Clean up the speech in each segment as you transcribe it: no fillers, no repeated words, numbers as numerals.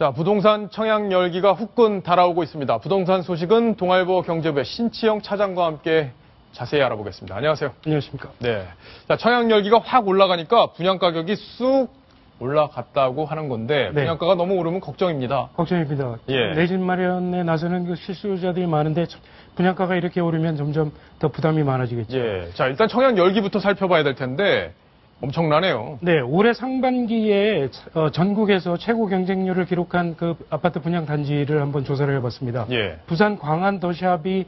자, 부동산 청약 열기가 후끈 달아오고 있습니다. 부동산 소식은 동아일보 경제부의 신치영 차장과 함께 자세히 알아보겠습니다. 안녕하세요. 안녕하십니까. 네. 자, 청약 열기가 확 올라가니까 분양 가격이 쑥 올라갔다고 하는 건데 네. 분양가가 너무 오르면 걱정입니다. 걱정입니다. 예. 내 집 마련에 나서는 그 실수요자들이 많은데 분양가가 이렇게 오르면 점점 더 부담이 많아지겠죠. 예. 자, 일단 청약 열기부터 살펴봐야 될 텐데 엄청나네요. 네, 올해 상반기에 전국에서 최고 경쟁률을 기록한 그 아파트 분양 단지를 한번 조사를 해봤습니다. 예. 부산 광안 더샵이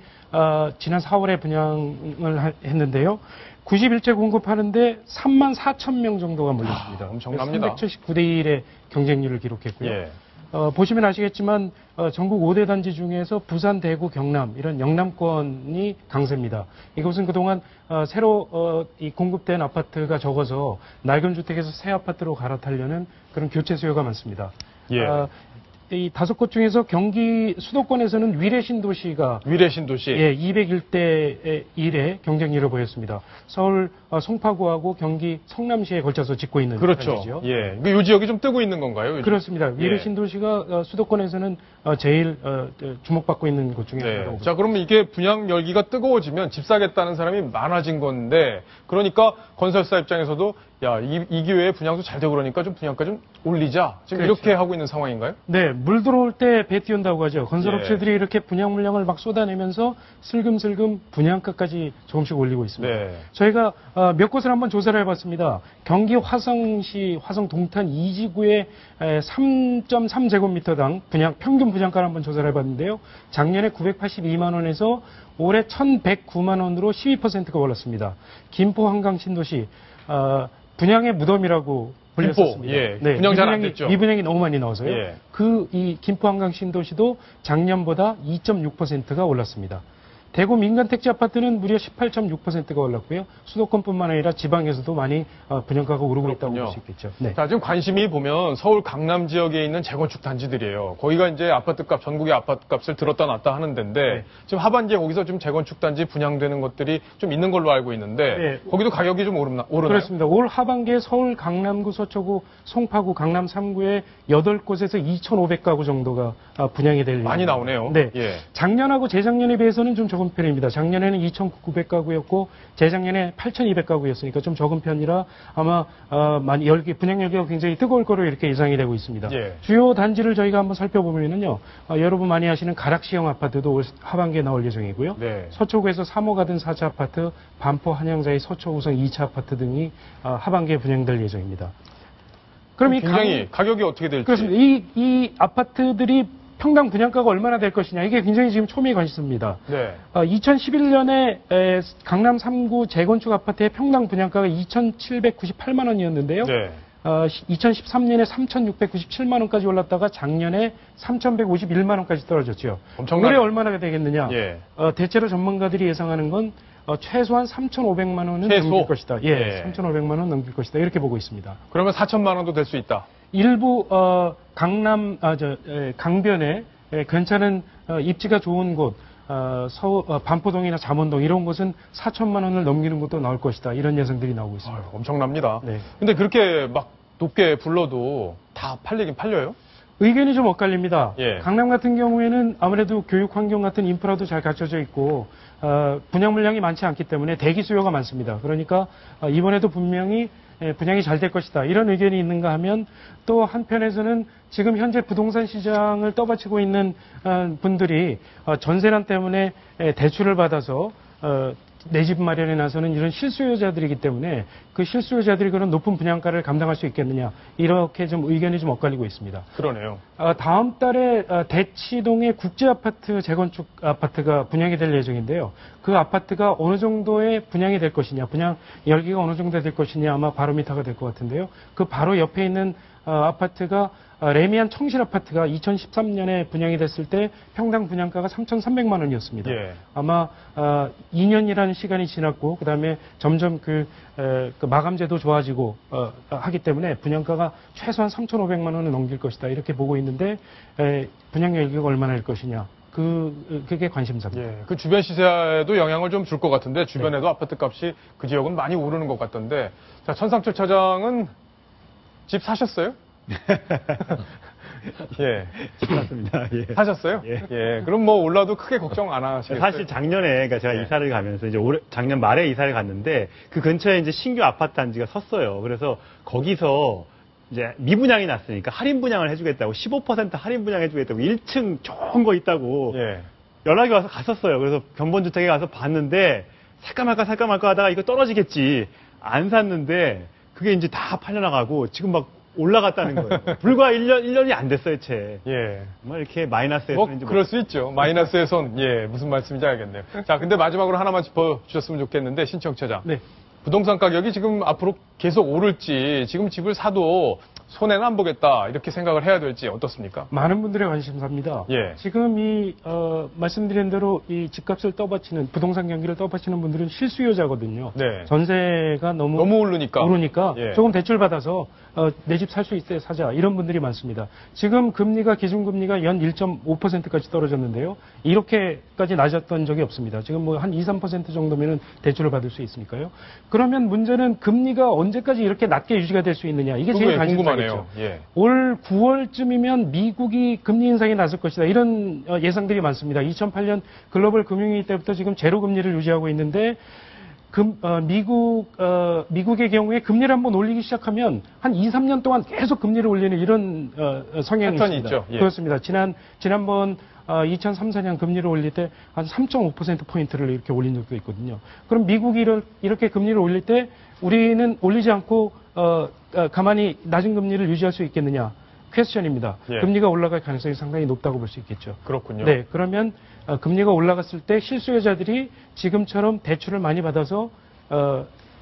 지난 4월에 분양을 했는데요. 91채 공급하는데 3만 4천 명 정도가 몰렸습니다. 엄청납니다. 379대 1의 경쟁률을 기록했고요. 예. 보시면 아시겠지만 전국 5대 단지 중에서 부산, 대구, 경남 이런 영남권이 강세입니다. 이곳은 그동안 새로 공급된 아파트가 적어서 낡은 주택에서 새 아파트로 갈아타려는 그런 교체 수요가 많습니다. 예. 이 5곳 중에서 경기 수도권에서는 위례 신도시가 위례 신도시. 예, 201대 1의 경쟁률을 보였습니다. 서울 송파구하고 경기 성남시에 걸쳐서 짓고 있는 그렇죠. 단지죠. 예. 이 지역이 좀 뜨고 있는 건가요? 요즘? 그렇습니다. 위례 예. 신도시가 수도권에서는 제일 주목받고 있는 곳 중에 네. 하나라고. 자, 그러면 이게 분양 열기가 뜨거워지면 집 사겠다는 사람이 많아진 건데, 그러니까 건설사 입장에서도 야, 이 기회에 분양도 잘 되고 그러니까 좀 분양가 좀 올리자. 지금 그렇죠. 이렇게 하고 있는 상황인가요? 네, 물 들어올 때 배 띄운다고 하죠. 건설업체들이 예. 이렇게 분양 물량을 막 쏟아내면서 슬금슬금 분양가까지 조금씩 올리고 있습니다. 네. 저희가 몇 곳을 한번 조사를 해봤습니다. 경기 화성시 화성 동탄 2지구의 3.3제곱미터당 평균 분양가를 한번 조사를 해봤는데요. 작년에 982만 원에서 올해 1,109만 원으로 12%가 올랐습니다. 김포 한강 신도시 분양의 무덤이라고 불렸었습니다. 예. 분양 잘 안 됐죠. 미분양이 너무 많이 나와서요. 예. 이 김포 한강 신도시도 작년보다 2.6%가 올랐습니다. 대구 민간 택지 아파트는 무려 18.6%가 올랐고요. 수도권뿐만 아니라 지방에서도 많이 분양가가 오르고 있다고 볼 수 있겠죠. 네. 자, 지금 관심이 보면 서울 강남 지역에 있는 재건축 단지들이에요. 거기가 이제 아파트값, 전국의 아파트값을 들었다 놨다 하는 데인데, 네. 지금 하반기에 거기서 좀 재건축 단지 분양되는 것들이 좀 있는 걸로 알고 있는데, 네. 거기도 가격이 좀 오르나요? 그렇습니다. 올 하반기에 서울 강남구, 서초구, 송파구, 강남 3구에 8곳에서 2,500가구 정도가 분양이 될 많이 예정입니다. 나오네요. 네. 예. 작년하고 재작년에 비해서는 좀 적은 편입니다. 작년에는 2,900가구였고 재작년에 8,200가구였으니까 좀 적은 편이라 아마 분양 열기가 굉장히 뜨거울 거로 이렇게 예상이 되고 있습니다. 예. 주요 단지를 저희가 한번 살펴보면요, 여러분 많이 아시는 가락시형 아파트도 올 하반기에 나올 예정이고요. 네. 서초구에서 3호 가든 4차 아파트, 반포 한양자의 서초우성 2차 아파트 등이 하반기에 분양될 예정입니다. 그럼 굉장히 가격이 어떻게 될지. 그렇습니다. 이 아파트들이 평당 분양가가 얼마나 될 것이냐, 이게 굉장히 지금 초미의 관심입니다. 네. 2011년에 강남 3구 재건축 아파트의 평당 분양가가 2,798만 원이었는데요. 네. 2013년에 3,697만 원까지 올랐다가 작년에 3,151만 원까지 떨어졌죠. 엄청나네. 올해 얼마나 되겠느냐? 예. 대체로 전문가들이 예상하는 건 최소한 3,500만 원은 최소? 넘길 것이다. 예, 예. 3,500만 원 넘길 것이다. 이렇게 보고 있습니다. 그러면 4천만 원도 될 수 있다. 일부 강변에 괜찮은 입지가 좋은 곳, 반포동이나 잠원동 이런 곳은 4천만 원을 넘기는 것도 나올 것이다. 이런 예상들이 나오고 있습니다. 엄청납니다. 네. 근데 그렇게 막 높게 불러도 다 팔리긴 팔려요? 의견이 좀 엇갈립니다. 예. 강남 같은 경우에는 아무래도 교육 환경 같은 인프라도 잘 갖춰져 있고 분양 물량이 많지 않기 때문에 대기 수요가 많습니다. 그러니까 이번에도 분명히 분양이 잘 될 것이다. 이런 의견이 있는가 하면 또 한편에서는 지금 현재 부동산 시장을 떠받치고 있는 분들이 전세난 때문에 대출을 받아서 내 집 마련에 나서는 이런 실수요자들이기 때문에 그 실수요자들이 그런 높은 분양가를 감당할 수 있겠느냐, 이렇게 좀 의견이 좀 엇갈리고 있습니다. 그러네요. 다음 달에 대치동의 국제아파트 재건축 아파트가 분양이 될 예정인데요. 그 아파트가 어느 정도의 분양이 될 것이냐, 분양 열기가 어느 정도 될 것이냐 아마 바로미터가 될 것 같은데요. 그 바로 옆에 있는 아파트가 레미안 청실 아파트가 2013년에 분양이 됐을 때 평당 분양가가 3,300만 원이었습니다. 예. 아마 2년이라는 시간이 지났고 그다음에 점점 그 마감제도 좋아지고 하기 때문에 분양가가 최소한 3,500만 원을 넘길 것이다. 이렇게 보고 있는데 분양 열기가 얼마나 될 것이냐. 그게 관심사입니다. 예, 그 주변 시세에도 영향을 좀 줄 것 같은데 주변에도 아파트 값이 그 지역은 많이 오르는 것 같던데. 자, 천상철 차장은 집 사셨어요? 예. 맞습니다. 예. 사셨어요? 예. 예. 그럼 뭐 올라도 크게 걱정 안 하시겠어요? 사실 작년에 그러니까 제가 예. 이사를 가면서 이제 작년 말에 이사를 갔는데 그 근처에 이제 신규 아파트 단지가 섰어요. 그래서 거기서 이제 미분양이 났으니까 할인 분양을 해주겠다고 15% 할인 분양 해주겠다고 1층 좋은 거 있다고 예. 연락이 와서 갔었어요. 그래서 견본주택에 가서 봤는데 살까 말까 하다가 이거 떨어지겠지. 안 샀는데 그게 이제 다 팔려나가고 지금 막 올라갔다는 거예요. 불과 1년이 안 됐어요, 채. 예. 정말 이렇게 마이너스에서 뭐 그럴 수 있죠. 마이너스의 손. 예, 무슨 말씀인지 알겠네요. 자, 근데 마지막으로 하나만 짚어주셨으면 좋겠는데 신청처장. 네. 부동산 가격이 지금 앞으로 계속 오를지 지금 집을 사도 손해는 안 보겠다 이렇게 생각을 해야 될지 어떻습니까? 많은 분들의 관심사입니다. 예. 지금 말씀드린 대로 이 집값을 떠받치는 부동산 경기를 떠받치는 분들은 실수요자거든요. 네. 전세가 너무 오르니까. 오르니까 예. 조금 대출 받아서 내 집 살 수 있을 때 사자 이런 분들이 많습니다. 지금 금리가 기준금리가 연 1.5%까지 떨어졌는데요. 이렇게까지 낮았던 적이 없습니다. 지금 뭐 한 2, 3% 정도면은 대출을 받을 수 있으니까요. 그러면 문제는 금리가 언제까지 이렇게 낮게 유지가 될 수 있느냐 이게 제일 그게 궁금하네요. 관심사겠죠. 예. 올 9월쯤이면 미국이 금리 인상이 났을 것이다. 이런 예상들이 많습니다. 2008년 글로벌 금융위기 때부터 지금 제로 금리를 유지하고 있는데 미국의 경우에 금리를 한번 올리기 시작하면 한 2, 3년 동안 계속 금리를 올리는 이런 성향이 패턴이 있습니다. 있죠. 예. 그렇습니다. 지난번 2003, 4년 금리를 올릴 때 한 3.5%포인트를 이렇게 올린 적도 있거든요. 그럼 미국이 이렇게 금리를 올릴 때 우리는 올리지 않고 가만히 낮은 금리를 유지할 수 있겠느냐? 퀘스천입니다. 예. 금리가 올라갈 가능성이 상당히 높다고 볼 수 있겠죠. 그렇군요. 네, 그러면 금리가 올라갔을 때 실수요자들이 지금처럼 대출을 많이 받아서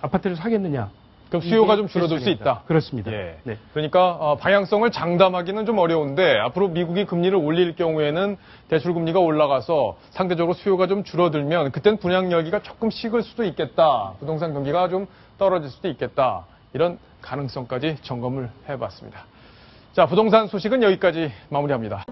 아파트를 사겠느냐? 그럼 수요가 이게 좀 줄어들 수 퀘스천입니다. 있다. 그렇습니다. 예. 네. 그러니까 방향성을 장담하기는 좀 어려운데 앞으로 미국이 금리를 올릴 경우에는 대출 금리가 올라가서 상대적으로 수요가 좀 줄어들면 그땐 분양 열기가 조금 식을 수도 있겠다. 부동산 경기가 좀 떨어질 수도 있겠다. 이런 가능성까지 점검을 해봤습니다. 자, 부동산 소식은 여기까지 마무리합니다.